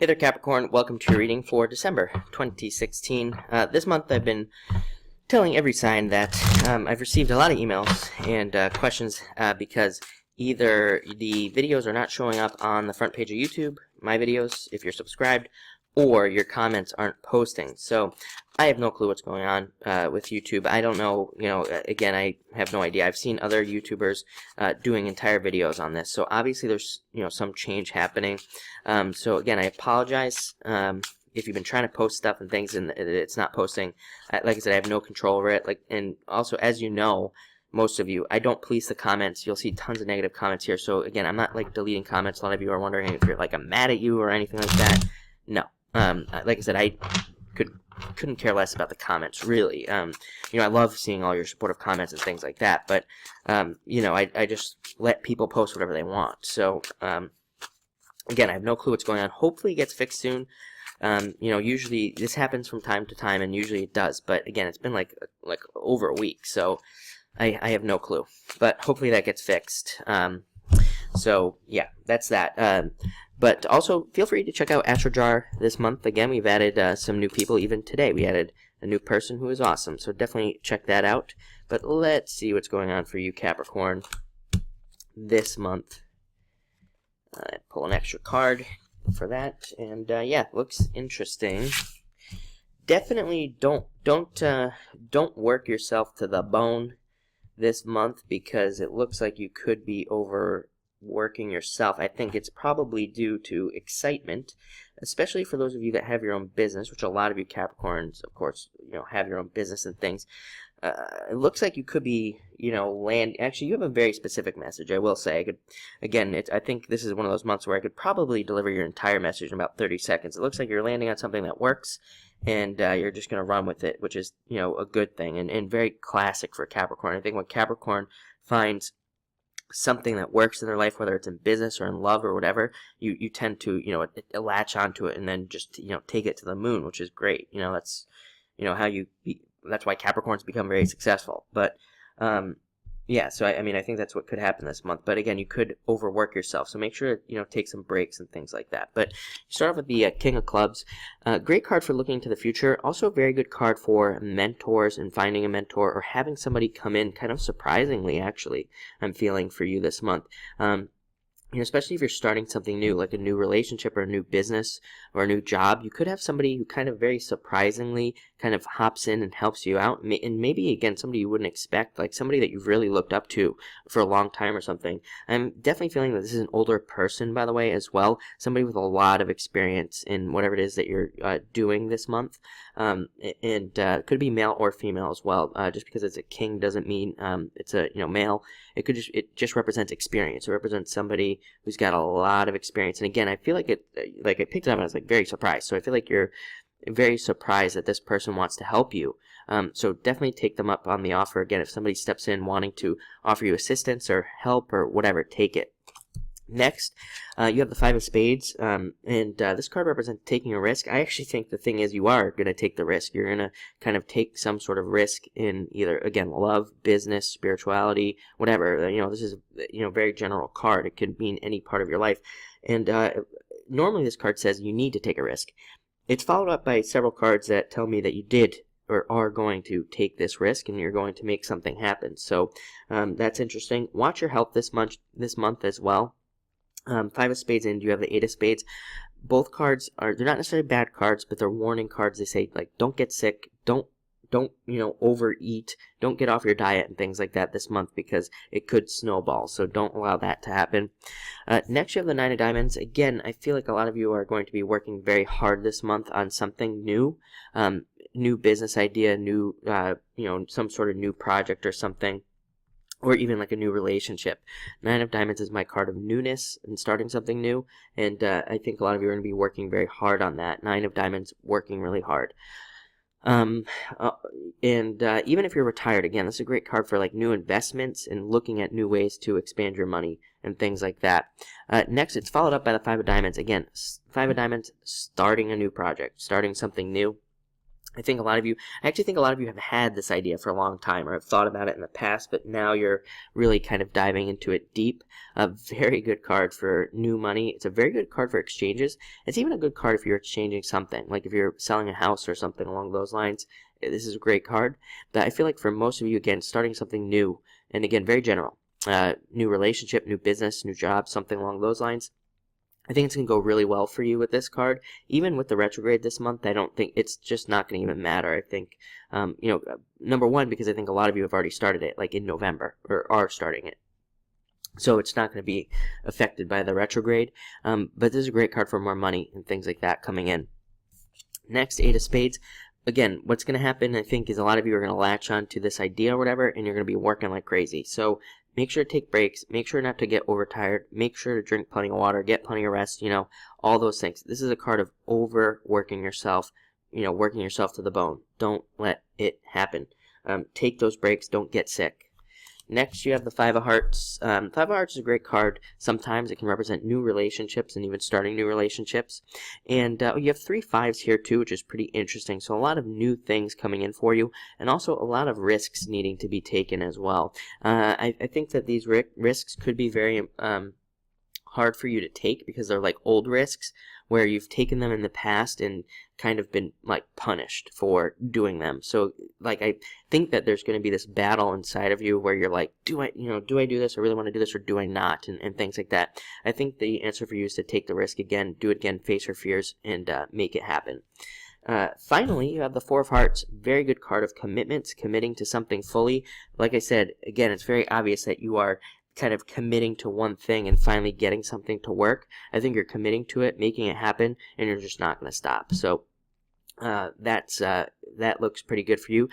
Hey there, Capricorn. Welcome to your reading for December 2016. This month I've been telling every sign that I've received a lot of emails and questions because either the videos are not showing up on the front page of YouTube, my videos, if you're subscribed, or your comments aren't posting. So I have no clue what's going on with YouTube. I don't know, again, I have no idea. I've seen other YouTubers doing entire videos on this. So obviously there's, some change happening. So again, I apologize if you've been trying to post stuff and things and it's not posting. Like I said, I have no control over it. And also, as you know, most of you, I don't police the comments. You'll see tons of negative comments here. So again, I'm not deleting comments. A lot of you are wondering if you're I'm mad at you or anything like that. No. Like I said, I couldn't care less about the comments, really. I love seeing all your supportive comments and things like that, but I just let people post whatever they want. So again, I have no clue what's going on. Hopefully it gets fixed soon. Usually this happens from time to time, and usually it does, but again, it's been like over a week, so I have no clue, but hopefully that gets fixed. So yeah, that's that. But also, feel free to check out AstroJar this month. Again, we've added some new people. Even today, we added a new person who is awesome. So definitely check that out. But let's see what's going on for you, Capricorn, this month. Pull an extra card for that. And yeah, looks interesting. Definitely don't work yourself to the bone this month, because it looks like you could be overworking yourself. I think it's probably due to excitement, especially for those of you that have your own business, which a lot of you Capricorns, of course, have your own business and things. It looks like you could be, actually, you have a very specific message, I will say. I think this is one of those months where I could probably deliver your entire message in about 30 seconds. It looks like you're landing on something that works, and you're just going to run with it, which is, a good thing, and very classic for Capricorn. I think when Capricorn finds something that works in their life, whether it's in business or in love or whatever, you tend to, latch onto it and then just, take it to the moon, which is great. That's, that's why Capricorns become very successful. But, yeah, so I think that's what could happen this month. But again, you could overwork yourself, so make sure to, take some breaks and things like that. But you start off with the King of Clubs. Great card for looking to the future. Also a very good card for mentors and finding a mentor, or having somebody come in kind of surprisingly, actually, I'm feeling for you this month. Especially if you're starting something new, like a new relationship or a new business or a new job, you could have somebody who kind of very surprisingly kind of hops in and helps you out. And maybe, again, somebody you wouldn't expect, like somebody that you've really looked up to for a long time or something. I'm definitely feeling that this is an older person, by the way, as well. Somebody with a lot of experience in whatever it is that you're doing this month. It could be male or female as well. Just because it's a king doesn't mean it's a male. It just represents experience. It represents somebody who's got a lot of experience. And again, I feel like I picked it up and I was very surprised. So I feel like you're very surprised that this person wants to help you. So definitely take them up on the offer. Again, if somebody steps in wanting to offer you assistance or help or whatever, take it. Next, you have the Five of Spades, and this card represents taking a risk. I actually think the thing is, you are going to take the risk. You're going to kind of take some sort of risk in either, again, love, business, spirituality, whatever. This is a very general card. It could mean any part of your life. And normally this card says you need to take a risk. It's followed up by several cards that tell me that you did or are going to take this risk and you're going to make something happen. So that's interesting. Watch your health this month as well. Five of Spades, and you have the Eight of Spades. Both cards they're not necessarily bad cards, but they're warning cards. They say, don't get sick, don't overeat, don't get off your diet and things like that this month, because it could snowball. So don't allow that to happen. Next, you have the Nine of Diamonds. Again, I feel like a lot of you are going to be working very hard this month on something new, new business idea, new, some sort of new project or something. Or even like a new relationship. Nine of Diamonds is my card of newness and starting something new. And I think a lot of you are going to be working very hard on that. Nine of Diamonds, working really hard. Even if you're retired, again, this is a great card for new investments and looking at new ways to expand your money and things like that. Next, it's followed up by the Five of Diamonds. Again, Five of Diamonds, starting a new project, starting something new. I actually think a lot of you have had this idea for a long time or have thought about it in the past, but now you're really kind of diving into it deep. A very good card for new money. It's a very good card for exchanges. It's even a good card if you're exchanging something, like if you're selling a house or something along those lines. This is a great card. But I feel like for most of you, again, starting something new, and again, very general, new relationship, new business, new job, something along those lines. I think it's going to go really well for you with this card. Even with the retrograde this month, I don't think it's just not going to even matter. I think, number one, because I think a lot of you have already started it, like in November, or are starting it. So it's not going to be affected by the retrograde. But this is a great card for more money and things like that coming in. Next, Eight of Spades. Again, what's going to happen, I think, is a lot of you are going to latch on to this idea or whatever, and you're going to be working like crazy. So make sure to take breaks. Make sure not to get overtired. Make sure to drink plenty of water. Get plenty of rest. All those things. This is a card of overworking yourself. Working yourself to the bone. Don't let it happen. Take those breaks. Don't get sick. Next, you have the Five of Hearts. Five of Hearts is a great card. Sometimes it can represent new relationships and even starting new relationships. And you have 3 fives here too, which is pretty interesting. So a lot of new things coming in for you, and also a lot of risks needing to be taken as well. I think that these risks could be very hard for you to take because they're like old risks where you've taken them in the past and kind of been like punished for doing them. So like I think that there's going to be this battle inside of you where you're like, do I do this? I really want to do this, or do I not? And things like that. I think the answer for you is to take the risk again, do it again, face your fears, and make it happen. Finally, you have the Four of Hearts. Very good card of commitments, committing to something fully. Like I said, again, it's very obvious that you are kind of committing to one thing and finally getting something to work. I think you're committing to it, making it happen, and you're just not going to stop. So that looks pretty good for you.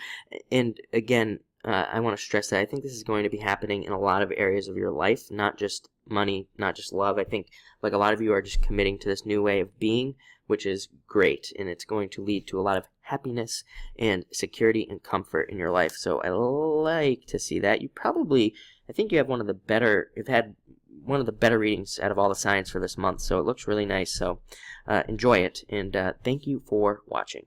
And again, I want to stress that I think this is going to be happening in a lot of areas of your life, not just money, not just love. I think like a lot of you are just committing to this new way of being, which is great, and it's going to lead to a lot of happiness and security and comfort in your life. So I like to see that. I think you have you've had one of the better readings out of all the signs for this month, so it looks really nice. So enjoy it, and thank you for watching.